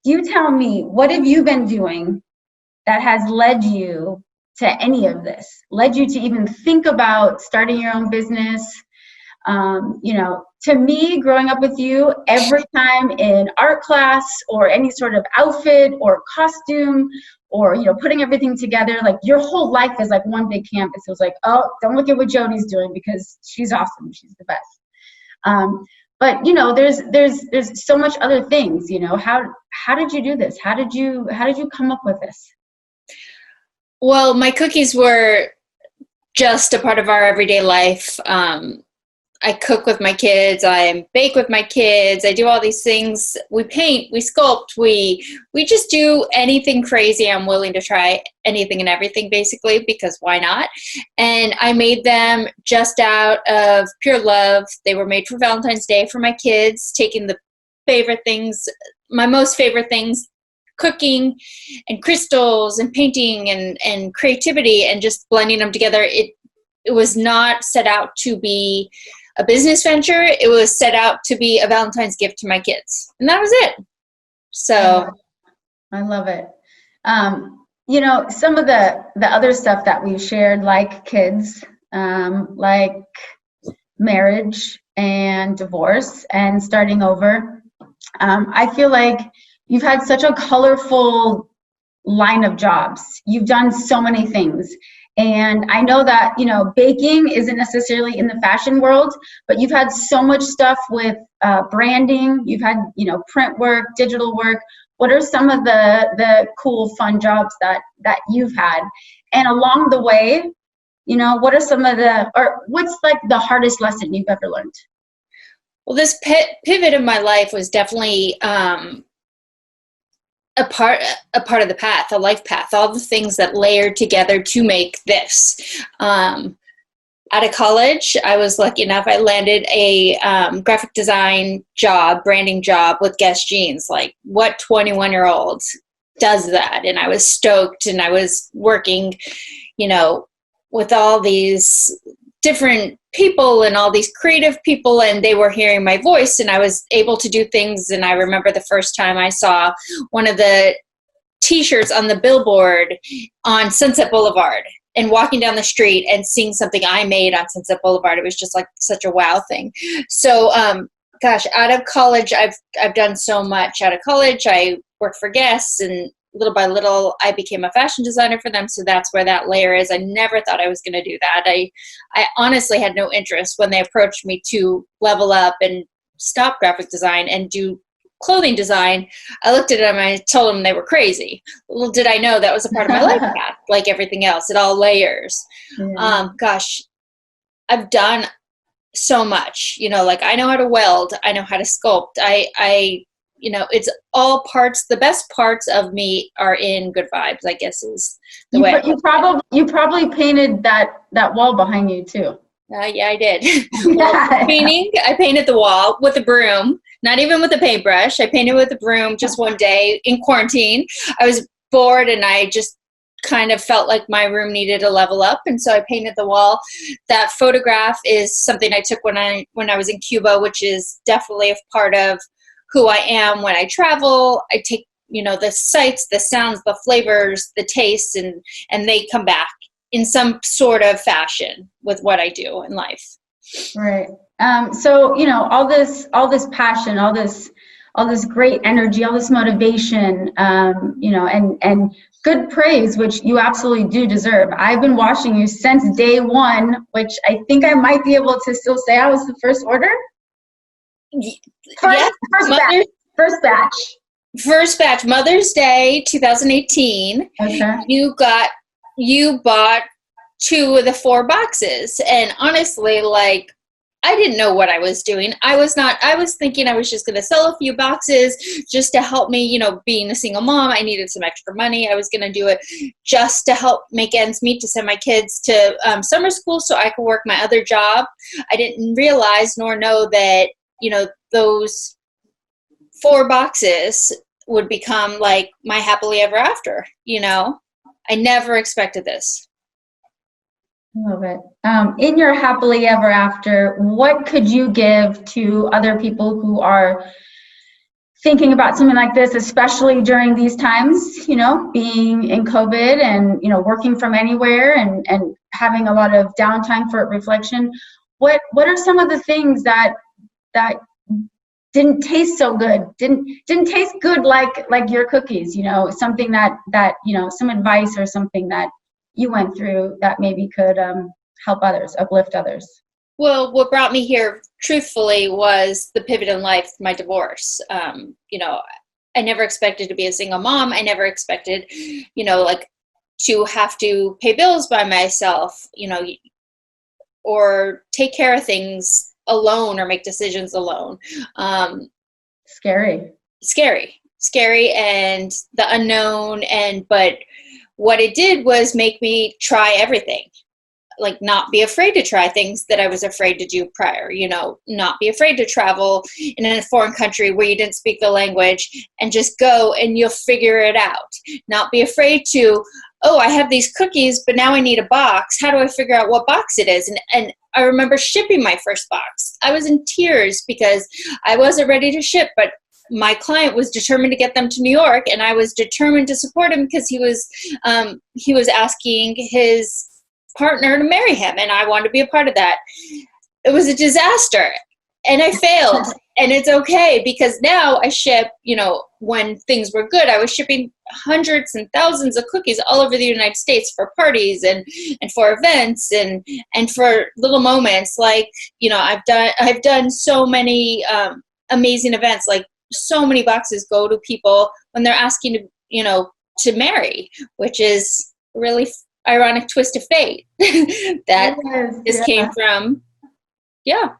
you tell me, what have you been doing that has led you to any of this, led you to even think about starting your own business? You know, to me, growing up with you, every time in art class or any sort of outfit or costume or, you know, putting everything together, like your whole life is like one big canvas. It was like, oh, don't look at what Jodi's doing because she's awesome. She's the best. But you know, there's so much other things, you know. How did you do this? How did you come up with this? Well, my cookies were just a part of our everyday life. I cook with my kids, I bake with my kids, I do all these things. We paint, we sculpt, we just do anything crazy. I'm willing to try anything and everything, basically, because why not? And I made them just out of pure love. They were made for Valentine's Day for my kids, taking the favorite things, my most favorite things, cooking and crystals and painting and creativity, and just blending them together. It was not set out to be a business venture. It was set out to be a Valentine's gift to my kids. And that was it. So I love it. You know, some of the other stuff that we've shared, like kids, like marriage and divorce and starting over, I feel like you've had such a colorful line of jobs. You've done so many things. And I know that, you know, baking isn't necessarily in the fashion world, but you've had so much stuff with branding. You've had, you know, print work, digital work. What are some of the cool, fun jobs that you've had? And along the way, you know, what are some of or what's like the hardest lesson you've ever learned? Well, this pivot of my life was definitely a part of the path, a life path, all the things that layered together to make this. Out of college, I was lucky enough, I landed a graphic design job, branding job with Guess Jeans. Like, what 21-year-old does that? And I was stoked, and I was working, you know, with all these different people and all these creative people, and they were hearing my voice, and I was able to do things. And I remember the first time I saw one of the t-shirts on the billboard on Sunset Boulevard, and walking down the street and seeing something I made on Sunset Boulevard. It was just like such a wow thing. So gosh, out of college, I've done so much. Out of college, I worked for Guess, and little by little, I became a fashion designer for them. So that's where that layer is. I never thought I was going to do that. I honestly had no interest when they approached me to level up and stop graphic design and do clothing design. I looked at them and I told them they were crazy. Little did I know that was a part of my life path, like everything else. It all layers. Yeah. Gosh, I've done so much, you know, like I know how to weld, I know how to sculpt. I you know, it's all parts. The best parts of me are in Good Vibes, I guess, is the way. You probably painted that wall behind you too. Yeah, I did. Painting. I painted the wall with a broom, not even with a paintbrush. I painted with a broom just one day in quarantine. I was bored, and I just kind of felt like my room needed a level up, and so I painted the wall. That photograph is something I took when I was in Cuba, which is definitely a part of who I am when I travel. I take, you know, the sights, the sounds, the flavors, the tastes, and they come back in some sort of fashion with what I do in life. Right. So, you know, all this passion, all this great energy, all this motivation, you know, and good praise, which you absolutely do deserve. I've been watching you since day one, which I think I might be able to still say I was the first order. First batch. Mother's Day 2018. Okay. You bought 2 of the 4 boxes, and honestly, like, I didn't know what I was doing. I was thinking I was just going to sell a few boxes just to help me, you know, being a single mom. I needed some extra money. I was going to do it just to help make ends meet, to send my kids to summer school so I could work my other job. I didn't realize nor know that, you know, those 4 boxes would become like my happily ever after, you know. I never expected this. I love it. In your happily ever after, what could you give to other people who are thinking about something like this, especially during these times, you know, being in COVID and, you know, working from anywhere and having a lot of downtime for reflection, what are some of the things that didn't taste so good, didn't taste good like your cookies, you know, something that you know, some advice or something that you went through that maybe could help others, uplift others? Well, what brought me here, truthfully, was the pivot in life, my divorce. You know, I never expected to be a single mom. I never expected, you know, like to have to pay bills by myself, you know, or take care of things alone or make decisions alone. Scary. Scary, and the unknown. But what it did was make me try everything. Like, not be afraid to try things that I was afraid to do prior, you know, not be afraid to travel in a foreign country where you didn't speak the language, and just go and you'll figure it out. Not be afraid to, oh, I have these cookies, but now I need a box. How do I figure out what box it is? And I remember shipping my first box. I was in tears because I wasn't ready to ship, but my client was determined to get them to New York, and I was determined to support him because he was asking his partner to marry him, and I wanted to be a part of that. It was a disaster, and I failed, and it's okay, because now I ship, you know, when things were good, I was shipping hundreds and thousands of cookies all over the United States for parties and for events and for little moments. Like, you know, I've done so many amazing events. Like, so many boxes go to people when they're asking to, you know, to marry, which is really ironic twist of fate that this came from. Yeah.